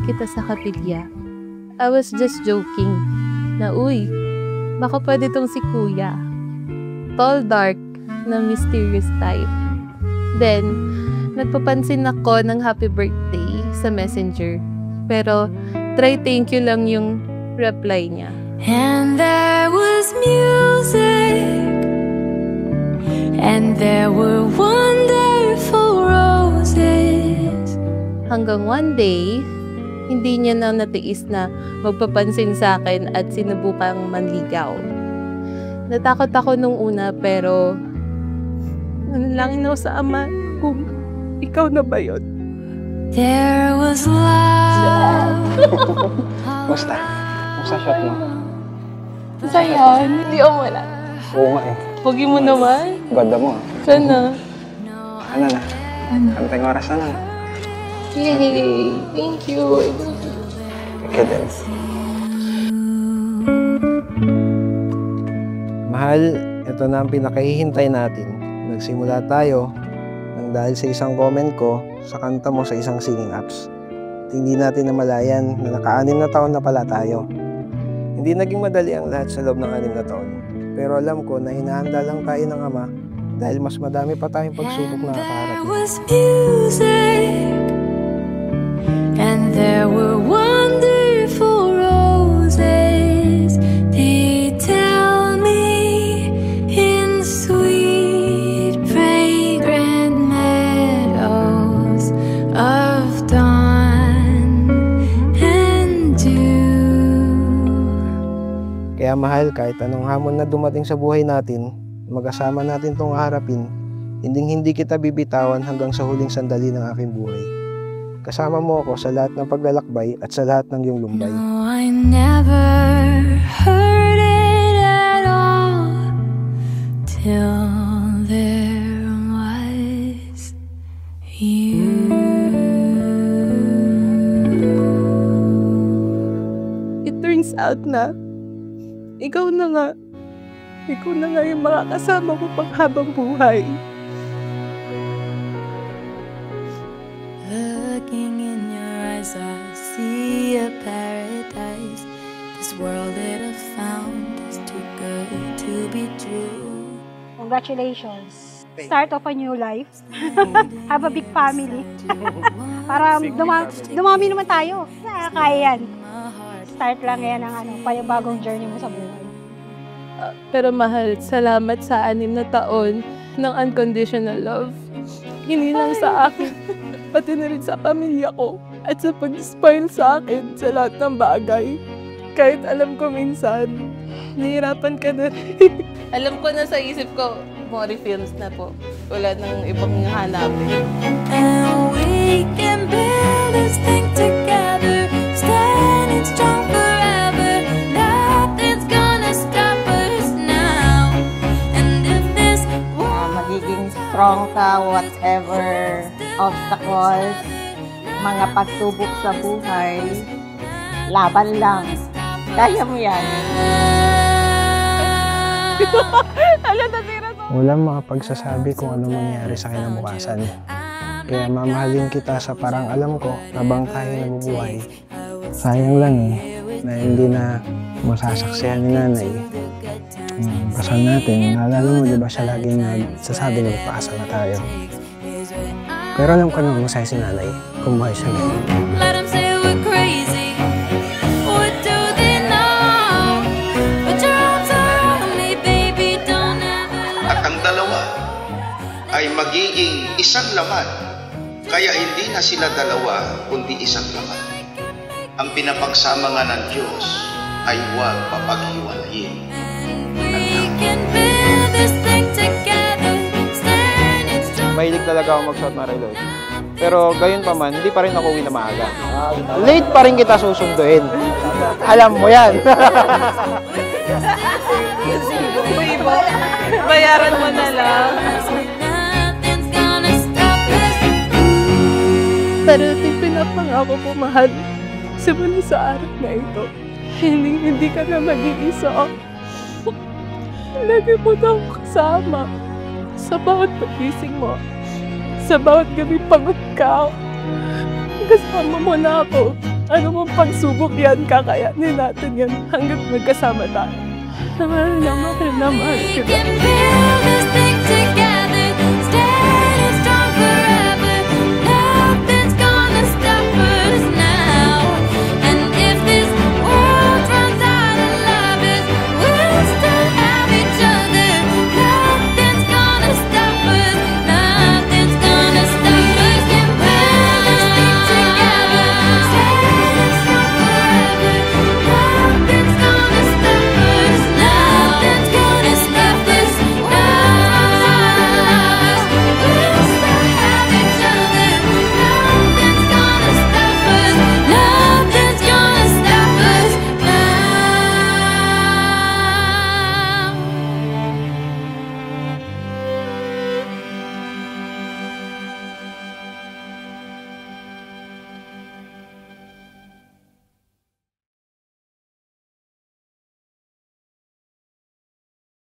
sinamahan kita sa kapilya. I was just joking na, uy, baka pwede tong si Kuya. Tall, dark, na mysterious type. Then, nagpapansin ako ng happy birthday sa messenger. Pero, try thank you lang yung reply niya. And there was music, and there were wonderful roses. Hanggang one day, hindi niya na natiis na magpapansin sa akin at sinubukang manligaw. Natakot ako nung una pero nanalangin ako sa Ama kung ikaw na ba yun. There was love. Basta, sa shot mo. Basta yan, hindi ako wala. Oo nga eh. Huwag mo naman. Ganda mo ah. Sana. Ano na? Kanteng oras na lang. Yay! Thank you. Okay din. Mahal, ito na ang pinakahihintay natin. Nagsimula tayo nang dahil sa isang comment ko sa kanta mo sa isang singing apps. At hindi natin namalayan na naka-6 na taon na pala tayo. Hindi naging madali ang lahat sa loob ng 6 na taon. Pero alam ko na hinahanda lang tayo ng Ama dahil mas madami pa tayong pagsubok na nakaharap. And there were wonderful roses. They tell me in sweet, fragrant meadows of dawn and dew. Kaya mahal, kahit anong hamon na dumating sa buhay natin, magkasama natin itong harapin, hindi kita bibitawan hanggang sa huling sandali ng aking buhay. Kasama mo ako sa lahat ng paglalakbay at sa lahat ng iyong lumbay. No, I never heard it at all till there was you. It turns out na ikaw na nga yung makakasama ko pang habang buhay. Looking in your eyes, I see a paradise. This world that I found is too good to be true. Congratulations. Start of a new life. Have a big family. Para dumami naman tayo. Kaya yan. Start lang yan ang panibagong journey mo sa buhay. Pero mahal, salamat sa 6 na taon ng unconditional love. Hindi lang sa akin, pati na rin sa pamilya ko at sa pag-spoil sa akin sa lahat ng bagay. Kahit alam ko minsan, nahihirapan ka na rin. Alam ko na sa isip ko, Mori Films na po. Wala nang ibang hanapin. And we can build this thing together, standing strong forever. Nothing's gonna stop us now. And if this magiging strong ka, whatever obstacles, mga pagsubok sa buhay, laban lang. Kaya mo yan. Walang makapagsasabi kung ano mangyari sa kinabukasan. Kaya mamahalin kita sa parang alam ko habang tayo nabubuhay. Sayang lang na hindi na masasaksihan ni Nanay. Kasal natin, naalala mo diba siya laging nagsasabi na magpakasal na tayo. Pero alam ko naman masaya si Nanay kung buhay siya ngayon. let them say we're crazy. What do they know? Put your arms around me, baby, don't ever. At ang dalawa ay magiging isang laman. Kaya hindi na sila dalawa, kundi isang laman. Ang pinapagsama nga ng Diyos ay huwag papaghiwalayin. We can build this thing together, standing strong. Mahilig talaga ako magsuot ng relo. Pero gayon pa man, hindi pa rin ako uwi na maaga. Late pa rin kita susunduin. Alam mo yan. Bayaran mo na lang. Nothing's gonna stop us. Parating pinapangako ko, mahal. Simula sa araw na ito, hindi ka na mag-iisa. Lagi mo na ako kasama sa bawat pagising mo, sa bawat gabi pagod ka. Kasama mo na ako Ano mong pagsubok yan, kakayanin natin yan hanggat magkasama tayo. Mahal na mahal kita. We can build this thing